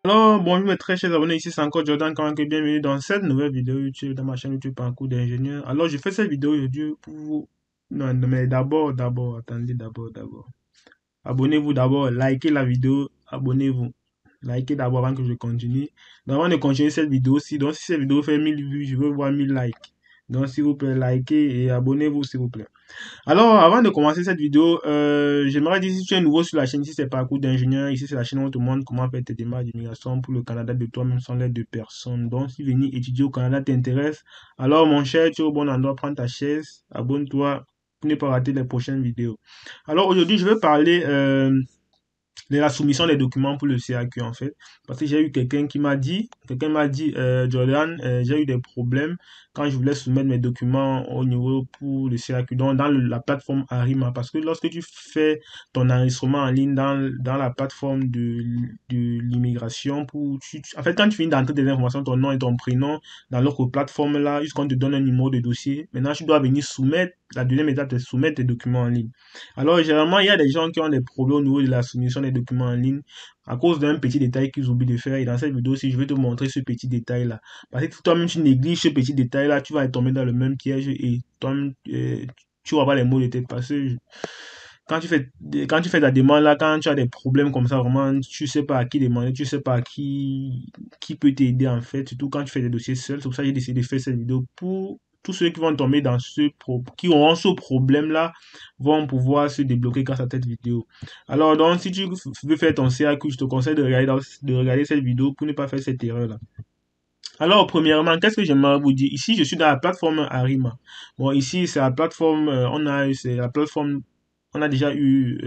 Alors, bonjour mes très chers abonnés, ici c'est encore Jordan Kank et bienvenue dans cette nouvelle vidéo YouTube, dans ma chaîne YouTube Parcours d'ingénieur. Alors, je fais cette vidéo aujourd'hui pour vous... Non, mais attendez, d'abord. Abonnez-vous d'abord, likez la vidéo, abonnez-vous. Likez d'abord avant que je continue. Donc, avant de continuer cette vidéo-ci, donc si cette vidéo fait 1000 vues, je veux voir 1000 likes. Donc, s'il vous plaît, likez et abonnez-vous, s'il vous plaît. Alors, avant de commencer cette vidéo, j'aimerais dire si tu es nouveau sur la chaîne, ici c'est Parcours d'ingénieur, ici c'est la chaîne où on te montre comment faire tes démarches d'immigration pour le Canada de toi-même sans l'aide de personne. Donc, si venir étudier au Canada t'intéresse, alors mon cher, tu es au bon endroit, prends ta chaise, abonne-toi pour ne pas rater les prochaines vidéos. Alors, aujourd'hui, je vais parler de la soumission des documents pour le CAQ en fait. Parce que j'ai eu quelqu'un m'a dit, Jordan, j'ai eu des problèmes quand je voulais soumettre mes documents au niveau pour le CAQ, donc dans la plateforme Arima. Parce que lorsque tu fais ton enregistrement en ligne dans la plateforme de l'immigration, en fait, quand tu finis d'entrer des informations, ton nom et ton prénom dans l'autre plateforme là, jusqu'on te donne un numéro de dossier, maintenant tu dois venir soumettre, la deuxième étape, c'est soumettre tes documents en ligne. Alors, généralement, il y a des gens qui ont des problèmes au niveau de la soumission des documents en ligne à cause d'un petit détail qu'ils oublient de faire. Et dans cette vidéo-ci, je vais te montrer ce petit détail-là. Parce que si toi-même tu négliges ce petit détail-là, tu vas tomber dans le même piège et toi-même, tu vas avoir les mots de tête. Parce que quand tu fais ta demande là, quand tu as des problèmes comme ça, vraiment, tu sais pas à qui demander, tu sais pas à qui peut t'aider en fait, surtout quand tu fais des dossiers seul. C'est pour ça que j'ai décidé de faire cette vidéo pour tous ceux qui vont tomber dans qui auront ce problème-là vont pouvoir se débloquer grâce à cette vidéo. Alors, donc, si tu veux faire ton CAQ, je te conseille de regarder cette vidéo pour ne pas faire cette erreur-là. Alors, premièrement, qu'est-ce que j'aimerais vous dire? Ici, je suis dans la plateforme Arima. Bon, ici, c'est la plateforme, c'est la plateforme, on a déjà eu,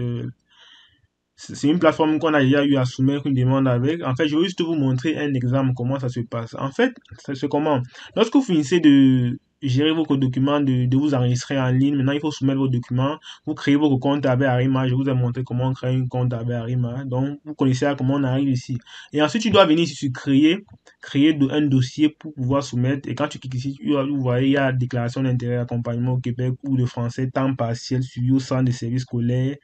c'est une plateforme qu'on a déjà eu à soumettre une demande avec. En fait, je vais juste vous montrer un exemple, comment ça se passe. En fait, ça se comment? Lorsque vous finissez de gérer vos documents, de vous enregistrer en ligne, maintenant il faut soumettre vos documents. Vous créez votre compte avec Arima. Je vous ai montré comment créer un compte avec Arima. Donc, vous connaissez comment on arrive ici. Et ensuite, tu dois venir ici sur créer un dossier pour pouvoir soumettre. Et quand tu cliques ici, vous voyez, il y a déclaration d'intérêt, accompagnement au Québec, cours de français, temps partiel, suivi au centre de services scolaires,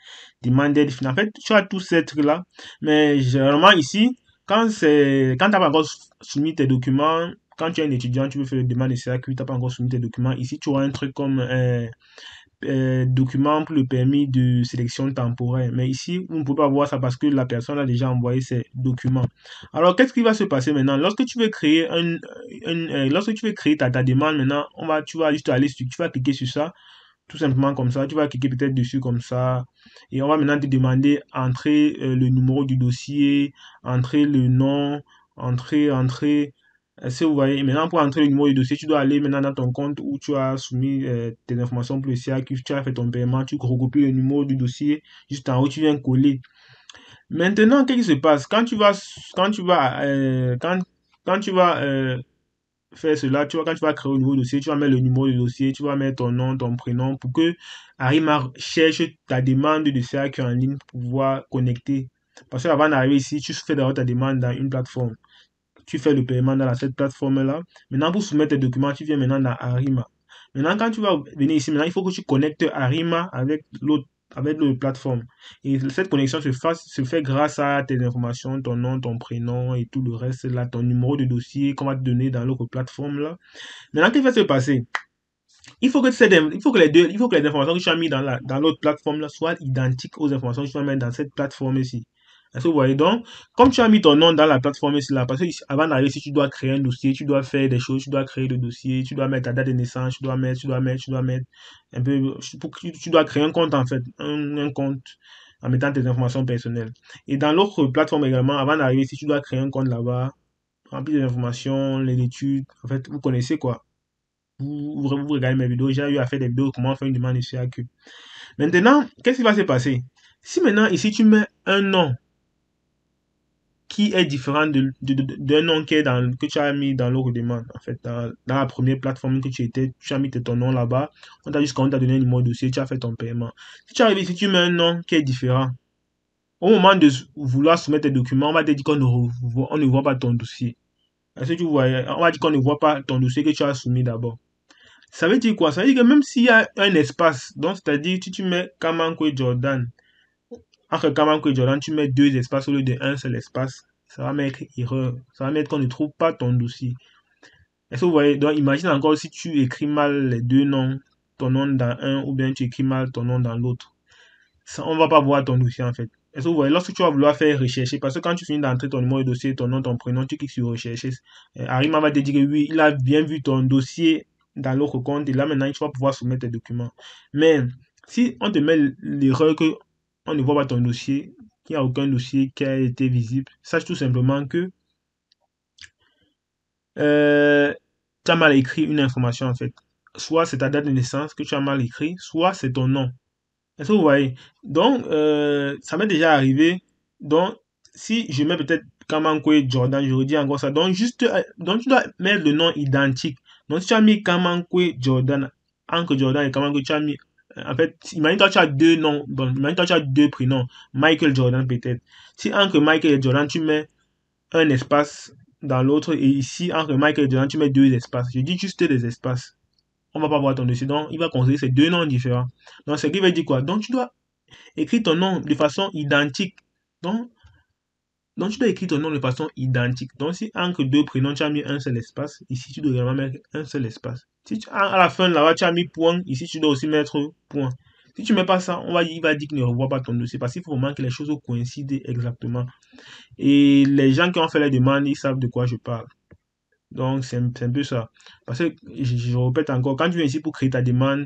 demande d'aide finale. En fait, tu as tous ces trucs-là. Mais généralement ici, quand tu n'as pas encore soumis tes documents, quand tu es un étudiant, tu veux faire une demande de CAQ, tu n'as pas encore soumis tes documents. Ici, tu auras un truc comme document pour le permis de sélection temporaire. Mais ici, vous ne pouvez pas voir ça parce que la personne a déjà envoyé ses documents. Alors, qu'est-ce qui va se passer maintenant? Lorsque tu veux créer lorsque tu veux créer ta demande, maintenant, tu vas juste aller tu vas cliquer sur ça tout simplement comme ça. Tu vas cliquer peut-être dessus comme ça. Et on va maintenant te demander entrer le numéro du dossier, entrer le nom, entrer. Est-ce que vous voyez? Maintenant, pour entrer le numéro du dossier, tu dois aller maintenant dans ton compte où tu as soumis tes informations pour le CAQ, tu as fait ton paiement, tu recopies le numéro du dossier juste en haut, tu viens coller. Maintenant, qu'est-ce qui se passe? Quand tu vas faire cela, tu vois, quand tu vas créer un nouveau dossier, tu vas mettre le numéro du dossier, tu vas mettre ton nom, ton prénom pour que Arima cherche ta demande de CAQ en ligne pour pouvoir connecter. Parce qu'avant d'arriver ici, tu fais d'abord ta demande dans une plateforme. Tu fais le paiement dans cette plateforme-là. Maintenant, pour soumettre tes documents, tu viens maintenant dans Arima. Maintenant, quand tu vas venir ici, maintenant, il faut que tu connectes Arima avec l'autre plateforme. Et cette connexion se fait grâce à tes informations, ton nom, ton prénom et tout le reste, là, ton numéro de dossier qu'on va te donner dans l'autre plateforme, là. Maintenant, qu'est-ce qui va se passer? Il faut que les informations que tu as mis dans l'autre plateforme, là, soient identiques aux informations que tu vas mettre dans cette plateforme ici. Est-ce que vous voyez donc, comme tu as mis ton nom dans la plateforme ici, là, parce que avant d'arriver ici, tu dois créer un dossier, tu dois faire des choses, tu dois créer le dossier, tu dois mettre ta date de naissance, tu dois mettre un peu, tu dois créer un compte en fait, un compte en mettant tes informations personnelles. Et dans l'autre plateforme également, avant d'arriver ici, tu dois créer un compte là-bas, remplir les informations, les études, en fait, vous connaissez quoi. Vous regardez mes vidéos, j'ai eu à faire des vidéos comment faire une demande de CAQ. Maintenant, qu'est-ce qui va se passer? Si maintenant ici tu mets un nom qui est différent d'un nom que tu as mis dans l'autre demande. En fait, dans la première plateforme que tu as mis ton nom là-bas, on t'a juste donné un numéro de dossier, tu as fait ton paiement. Si tu arrives ici, tu mets un nom qui est différent. Au moment de vouloir soumettre tes documents, on va te dire on ne voit pas ton dossier. Est-ce que tu vois? On va dire qu'on ne voit pas ton dossier que tu as soumis d'abord. Ça veut dire quoi? Ça veut dire que même s'il y a un espace, donc c'est-à-dire si tu mets Kamanko et Jordan, entre Kamanko et Jordan, tu mets deux espaces au lieu d'un seul espace, ça va mettre erreur. Ça va mettre qu'on ne trouve pas ton dossier. Est-ce que vous voyez? Donc imagine encore si tu écris mal les deux noms, ton nom dans un ou bien tu écris mal ton nom dans l'autre. Ça, on va pas voir ton dossier en fait. Est-ce que vous voyez? Lorsque tu vas vouloir faire rechercher, parce que quand tu finis d'entrer ton numéro de dossier, ton nom, ton prénom, tu cliques sur rechercher. Arima va te dire que oui, il a bien vu ton dossier dans l'autre compte et là maintenant tu vas pouvoir soumettre tes documents. Mais si on te met l'erreur que on ne voit pas ton dossier, qu'il n'y a aucun dossier qui a été visible, sache tout simplement que euh, tu as mal écrit une information en fait. Soit c'est ta date de naissance que tu as mal écrit, soit c'est ton nom. Est-ce que vous voyez? Donc, ça m'est déjà arrivé. Donc, si je mets peut-être Kamankwe Jordan, je redis encore ça. Donc, juste, donc tu dois mettre le nom identique. Donc, si tu as mis Kamankwe Jordan, Anke Jordan et Kamankwe, tu as mis, en fait, imagine-toi, tu as deux noms. Bon, imagine-toi, tu as deux prénoms. Michael Jordan, peut-être. Si Anke Michael et Jordan, tu mets un espace dans l'autre. Et ici, entre Michael et Jordan, tu mets deux espaces. Je dis juste des espaces. On va pas voir ton dossier. Donc, il va considérer ces deux noms différents. Donc, ce qui veut dire quoi? Donc, tu dois écrire ton nom de façon identique. Donc, donc, tu dois écrire ton nom de façon identique. Donc, si entre deux prénoms, tu as mis un seul espace, ici, tu dois également mettre un seul espace. Si tu, à la fin, là-bas, tu as mis point, ici, tu dois aussi mettre point. Si tu ne mets pas ça, il va dire qu'il ne revoit pas ton dossier parce qu'il faut vraiment que les choses coïncident exactement. Et les gens qui ont fait les demandes, ils savent de quoi je parle. Donc, c'est un peu ça. Parce que, je répète encore, quand tu viens ici pour créer ta demande,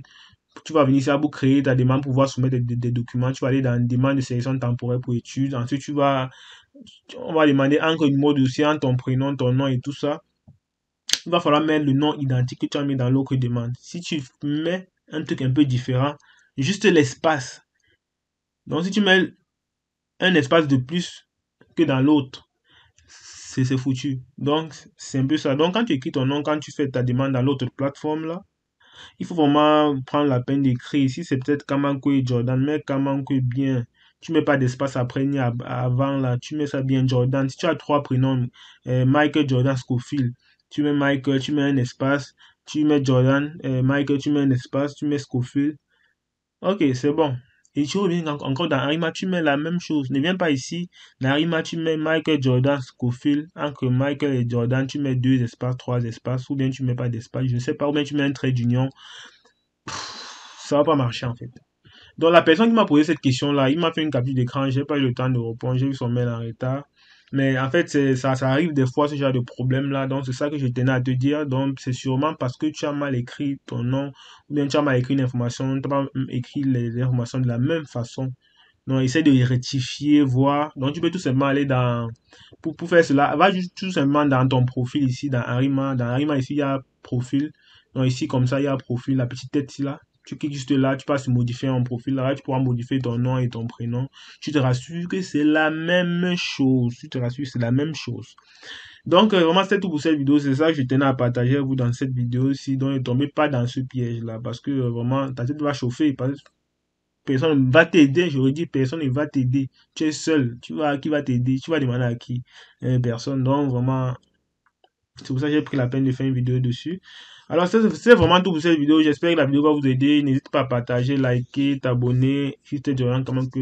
tu vas venir ici pour créer ta demande pour pouvoir soumettre des documents. Tu vas aller dans demande de sélection temporaire pour études. Ensuite, on va demander encore une mot de dossier, ton prénom, ton nom et tout ça. Il va falloir mettre le nom identique que tu as mis dans l'autre demande. Si tu mets un truc un peu différent, juste l'espace. Donc, si tu mets un espace de plus que dans l'autre, c'est foutu. Donc, c'est un peu ça. Donc, quand tu écris ton nom, quand tu fais ta demande dans l'autre plateforme là, il faut vraiment prendre la peine d'écrire. Ici, c'est peut-être Kamanko et Jordan, mais Kamanko bien. Tu mets pas d'espace après ni avant là. Tu mets ça bien Jordan. Si tu as trois prénoms, Michael, Jordan, Scofield, tu mets Michael, tu mets un espace. Tu mets Jordan, Michael, tu mets un espace. Tu mets Scofield. Ok, c'est bon. Et tu reviens encore dans Arima, tu mets la même chose. Ne viens pas ici. Dans Arima, tu mets Michael, Jordan, Scofield. Entre Michael et Jordan, tu mets deux espaces, trois espaces. Ou bien tu mets pas d'espace. Je ne sais pas. Ou bien tu mets un trait d'union. Ça va pas marcher en fait. Donc la personne qui m'a posé cette question-là, il m'a fait une capture d'écran, j'ai pas eu le temps de répondre, j'ai vu son mail en retard. Mais en fait, ça arrive des fois ce genre de problème-là, donc c'est ça que je tenais à te dire. Donc c'est sûrement parce que tu as mal écrit ton nom, ou bien tu as mal écrit une information, tu n'as pas écrit les informations de la même façon. Donc essaie de rectifier, voir. Donc tu peux tout simplement aller pour faire cela, va juste tout simplement dans ton profil ici, dans Arima. Dans Arima ici, il y a profil. Donc ici, comme ça, il y a profil, la petite tête ici là. Tu cliques juste là, tu passes modifier un profil. Là, tu pourras modifier ton nom et ton prénom. Tu te rassures que c'est la même chose. Tu te rassures que c'est la même chose. Donc, vraiment, c'est tout pour cette vidéo. C'est ça que je tenais à partager avec vous dans cette vidéo-ci. Donc, ne tombez pas dans ce piège-là. Parce que vraiment, ta tête va chauffer. Personne ne va t'aider. J'aurais dit, personne ne va t'aider. Tu es seul. Tu vois, qui va t'aider? Tu vas demander à qui? Personne. Donc, vraiment, c'est pour ça que j'ai pris la peine de faire une vidéo dessus. Alors, c'est vraiment tout pour cette vidéo. J'espère que la vidéo va vous aider. N'hésite pas à partager, liker, t'abonner. Si tu es durant, comment que